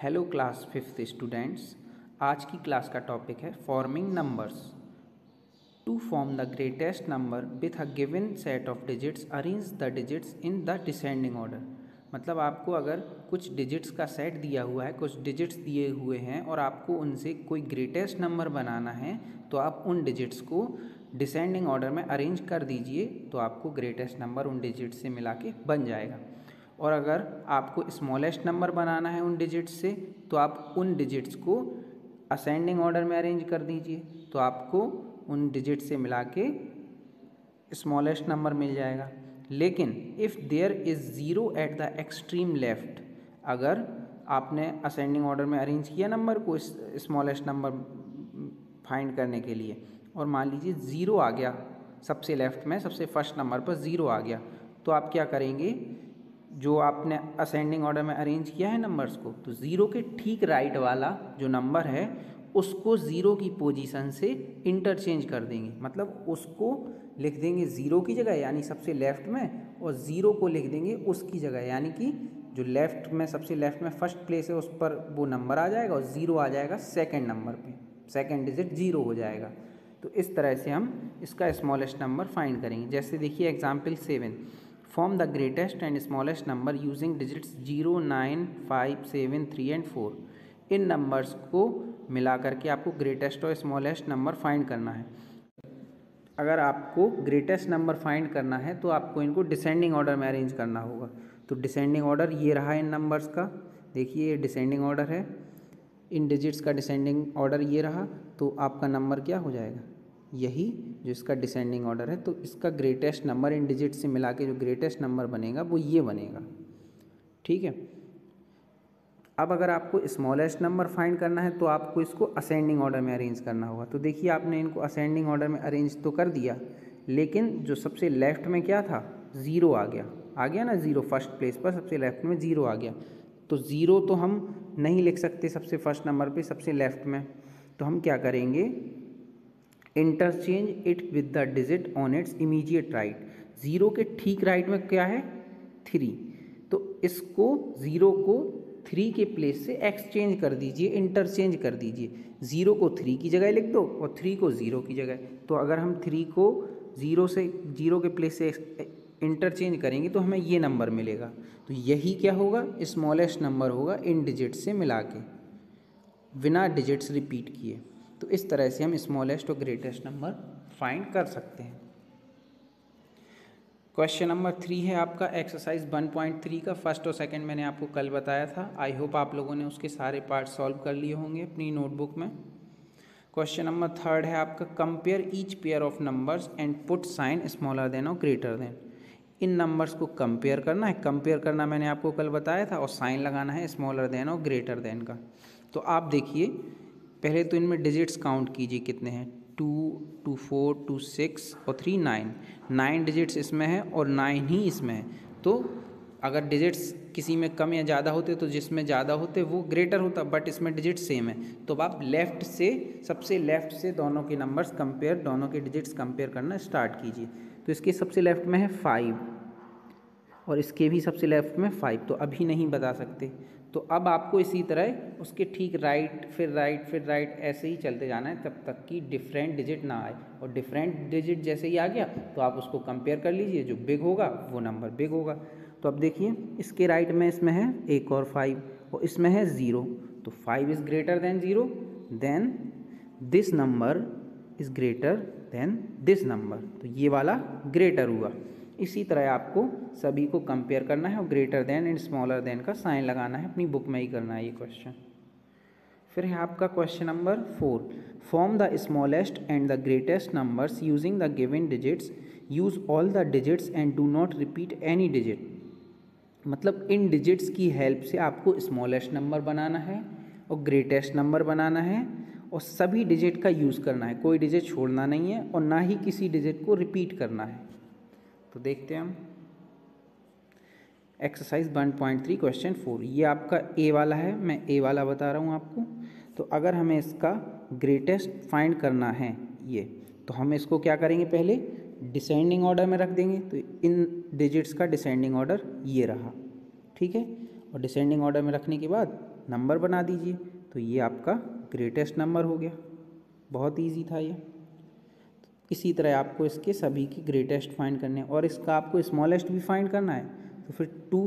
Hello class fifth students. आज की class का टॉपिक है forming numbers. To form the greatest number with a given set of digits arrange the digits in the descending order. मतलब आपको अगर कुछ digits का सेट दिया हुआ है, कुछ डिजिट्स दिए हुए हैं और आपको उनसे कोई ग्रेटेस्ट नंबर बनाना है तो आप उन डिजिट्स को डिसेंडिंग ऑर्डर में अरेंज कर दीजिए, तो आपको ग्रेटेस्ट नंबर उन डिजिट्स से मिला के बन जाएगा। और अगर आपको स्मॉलेस्ट नंबर बनाना है उन डिजिट्स से तो आप उन डिजिट्स को असेंडिंग ऑर्डर में अरेंज कर दीजिए, तो आपको उन डिजिट से मिला के स्मॉलेस्ट नंबर मिल जाएगा। लेकिन if there is zero at the extreme left, अगर आपने असेंडिंग ऑर्डर में अरेंज किया नंबर को स्मॉलेस्ट नंबर फाइंड करने के लिए, और मान लीजिए ज़ीरो आ गया सबसे लेफ्ट में, सबसे फर्स्ट नंबर पर ज़ीरो आ गया, तो आप क्या करेंगे, जो आपने असेंडिंग ऑर्डर में अरेंज किया है नंबर्स को, तो ज़ीरो के ठीक राइट वाला जो नंबर है उसको ज़ीरो की पोजीशन से इंटरचेंज कर देंगे। मतलब उसको लिख देंगे ज़ीरो की जगह यानी सबसे लेफ़्ट में, और ज़ीरो को लिख देंगे उसकी जगह, यानी कि जो लेफ़्ट में सबसे लेफ़्ट में फर्स्ट प्लेस है उस पर वो नंबर आ जाएगा और ज़ीरो आ जाएगा सेकेंड नंबर पे, सेकेंड डिजिट ज़ीरो हो जाएगा। तो इस तरह से हम इसका स्मॉलेस्ट नंबर फाइंड करेंगे। जैसे देखिए example 7, form the greatest and smallest number using digits 0, 9, 5, 7, 3 and 4। In numbers को मिला करके आपको ग्रेटेस्ट और स्मॉलेस्ट नंबर फाइंड करना है। अगर आपको ग्रेटेस्ट नंबर फाइंड करना है तो आपको इनको डिसेंडिंग ऑर्डर में अरेंज करना होगा। तो डिसेंडिंग ऑर्डर ये रहा इन नंबर्स का, देखिए ये डिसेंडिंग ऑर्डर है, इन डिजिट्स का डिसेंडिंग ऑर्डर ये रहा, तो आपका नंबर क्या हो जाएगा, यही जो इसका डिसेंडिंग ऑर्डर है। तो इसका ग्रेटेस्ट नंबर इन डिजिट से मिला के जो ग्रेटेस्ट नंबर बनेगा वो ये बनेगा, ठीक है। अब अगर आपको स्मॉलेस्ट नंबर फाइंड करना है तो आपको इसको असेंडिंग ऑर्डर में अरेंज करना होगा। तो देखिए आपने इनको असेंडिंग ऑर्डर में अरेंज तो कर दिया, लेकिन जो सबसे लेफ्ट में क्या था, ज़ीरो आ गया ना, ज़ीरो फर्स्ट प्लेस पर सबसे लेफ्ट में ज़ीरो आ गया। तो ज़ीरो तो हम नहीं लिख सकते सबसे फर्स्ट नंबर पे सबसे लेफ्ट में, तो हम क्या करेंगे, interchange it with the digit on it's immediate right. Zero के ठीक राइट में क्या है, 3, तो इसको ज़ीरो को 3 के प्लेस से एक्सचेंज कर दीजिए, इंटरचेंज कर दीजिए। ज़ीरो को 3 की जगह लिख दो और 3 को ज़ीरो की जगह। तो अगर हम 3 को ज़ीरो के प्लेस से इंटरचेंज करेंगे तो हमें ये नंबर मिलेगा। तो यही क्या होगा, स्मॉलेस्ट नंबर होगा इन डिजिट से मिला के, बिना डिजिट्स रिपीट किए। तो इस तरह से हम स्मॉलेस्ट और ग्रेटेस्ट नंबर फाइंड कर सकते हैं। क्वेश्चन नंबर 3 है आपका एक्सरसाइज 1.3 का, फर्स्ट और सेकंड मैंने आपको कल बताया था। आई होप आप लोगों ने उसके सारे पार्ट सॉल्व कर लिए होंगे अपनी नोटबुक में। क्वेश्चन नंबर 3 है आपका, compare each pair of numbers and put sign smaller than और ग्रेटर देन। इन नंबर्स को कंपेयर करना है, कंपेयर करना मैंने आपको कल बताया था, और साइन लगाना है स्मॉलर देन और ग्रेटर देन का। तो आप देखिए पहले तो इनमें डिजिट्स काउंट कीजिए कितने हैं, 2, 2, 4, 2, 6 और 3, 9 डिजिट्स इसमें है और 9 ही इसमें है। तो अगर डिजिट्स किसी में कम या ज़्यादा होते तो जिसमें ज़्यादा होते वो ग्रेटर होता, बट इसमें डिजिट सेम है। तो आप लेफ़्ट से, सबसे लेफ़्ट से दोनों के नंबर्स कंपेयर, दोनों के डिजिट्स कंपेयर करना स्टार्ट कीजिए। तो इसके सबसे लेफ़्ट में है 5 और इसके भी सबसे लेफ़्ट में 5, तो अभी नहीं बता सकते। तो अब आपको इसी तरह उसके ठीक राइट फिर राइट फिर राइट ऐसे ही चलते जाना है तब तक कि डिफरेंट डिजिट ना आए, और डिफरेंट डिजिट जैसे ही आ गया तो आप उसको कंपेयर कर लीजिए, जो बिग होगा वो नंबर बिग होगा। तो अब देखिए इसके राइट में इसमें है एक और 5 और इसमें है 0, तो 5 is greater than 0, then this number is greater than this number, तो ये वाला ग्रेटर हुआ। इसी तरह आपको सभी को कंपेयर करना है और greater then and smaller than का साइन लगाना है, अपनी बुक में ही करना है ये क्वेश्चन। फिर है आपका question number 4, form the smallest and the greatest numbers using the given digits, use all the digits and do not repeat any digit. मतलब इन डिजिट्स की हेल्प से आपको स्मॉलेस्ट नंबर बनाना है और ग्रेटेस्ट नंबर बनाना है, और सभी डिजिट का यूज़ करना है, कोई डिजिट छोड़ना नहीं है और ना ही किसी डिजिट को रिपीट करना है। तो देखते हैं हम एक्सरसाइज 1.3 क्वेश्चन 4। ये आपका ए वाला है, मैं ए वाला बता रहा हूँ आपको। तो अगर हमें इसका ग्रेटेस्ट फाइंड करना है ये, तो हम इसको क्या करेंगे, पहले डिसेंडिंग ऑर्डर में रख देंगे। तो इन डिजिट्स का डिसेंडिंग ऑर्डर ये रहा, ठीक है। और डिसेंडिंग ऑर्डर में रखने के बाद नंबर बना दीजिए। तो ये आपका ग्रेटेस्ट नंबर हो गया। बहुत ईजी था ये। इसी तरह आपको इसके सभी की ग्रेटेस्ट फाइंड करने हैं और इसका आपको स्मॉलेस्ट भी फाइंड करना है। तो फिर टू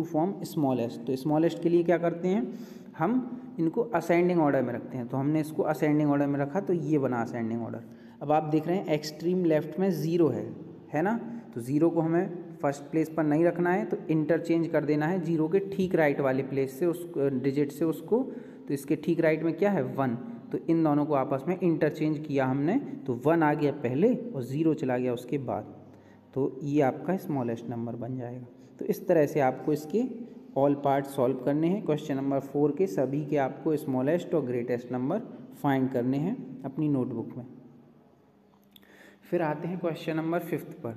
फॉर्म स्मॉलेस्ट, तो स्मॉलेस्ट के लिए क्या करते हैं, हम इनको असेंडिंग ऑर्डर में रखते हैं। तो हमने इसको असेंडिंग ऑर्डर में रखा, तो ये बना असेंडिंग ऑर्डर। अब आप देख रहे हैं एक्सट्रीम लेफ्ट में ज़ीरो है ना। तो ज़ीरो को हमें फर्स्ट प्लेस पर नहीं रखना है, तो इंटरचेंज कर देना है जीरो के ठीक राइट वाले प्लेस से उस डिजिट से उसको। तो इसके ठीक राइट में क्या है, 1। तो इन दोनों को आपस में इंटरचेंज किया हमने, तो 1 आ गया पहले और 0 चला गया उसके बाद। तो ये आपका स्मॉलेस्ट नंबर बन जाएगा। तो इस तरह से आपको इसके ऑल पार्ट सॉल्व करने हैं। क्वेश्चन नंबर 4 के सभी के आपको स्मॉलेस्ट और ग्रेटेस्ट नंबर फाइंड करने हैं अपनी नोटबुक में। फिर आते हैं क्वेश्चन नंबर 5 पर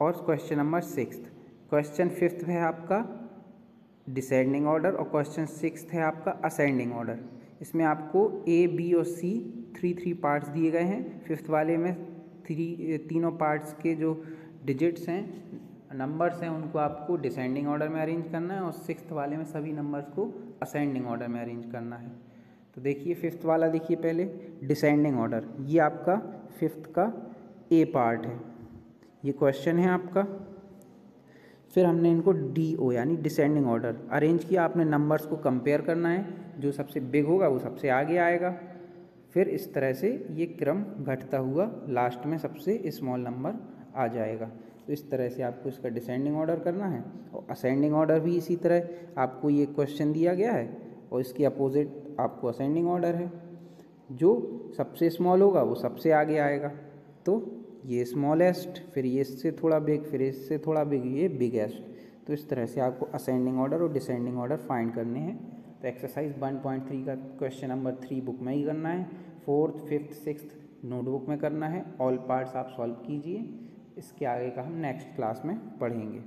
और क्वेश्चन नंबर 6। क्वेश्चन 5 है आपका डिसेंडिंग ऑर्डर और क्वेश्चन 6 है आपका असेंडिंग ऑर्डर। इसमें आपको ए, बी और सी 3 पार्ट्स दिए गए हैं। 5th वाले में तीनों पार्ट्स के जो डिजिट्स हैं, नंबर्स हैं, उनको आपको डिसेंडिंग ऑर्डर में अरेंज करना है और 6th वाले में सभी नंबर्स को असेंडिंग ऑर्डर में अरेंज करना है। तो देखिए 5th वाला देखिए पहले डिसेंडिंग ऑर्डर, ये आपका 5th का ए पार्ट है। ये क्वेश्चन है आपका। फिर हमने इनको DO यानी डिसेंडिंग ऑर्डर अरेंज किया। आपने नंबर्स को कंपेयर करना है, जो सबसे बिग होगा वो सबसे आगे आएगा। फिर इस तरह से ये क्रम घटता हुआ लास्ट में सबसे स्मॉल नंबर आ जाएगा। तो इस तरह से आपको इसका डिसेंडिंग ऑर्डर करना है और असेंडिंग ऑर्डर भी इसी तरह आपको ये क्वेश्चन दिया गया है और इसके अपोजिट आपको असेंडिंग ऑर्डर है। जो सबसे स्मॉल होगा वो सबसे आगे आएगा। तो ये स्मॉलेस्ट, फिर ये इससे थोड़ा बिग, फिर इससे थोड़ा बिग, ये बिगेस्ट। तो इस तरह से आपको असेंडिंग ऑर्डर और डिसेंडिंग ऑर्डर फाइंड करने हैं। तो एक्सरसाइज 1.3 का क्वेश्चन नंबर 3 बुक में ही करना है, 4th, 5th, 6th नोटबुक में करना है। ऑल पार्ट्स आप सॉल्व कीजिए। इसके आगे का हम नेक्स्ट क्लास में पढ़ेंगे।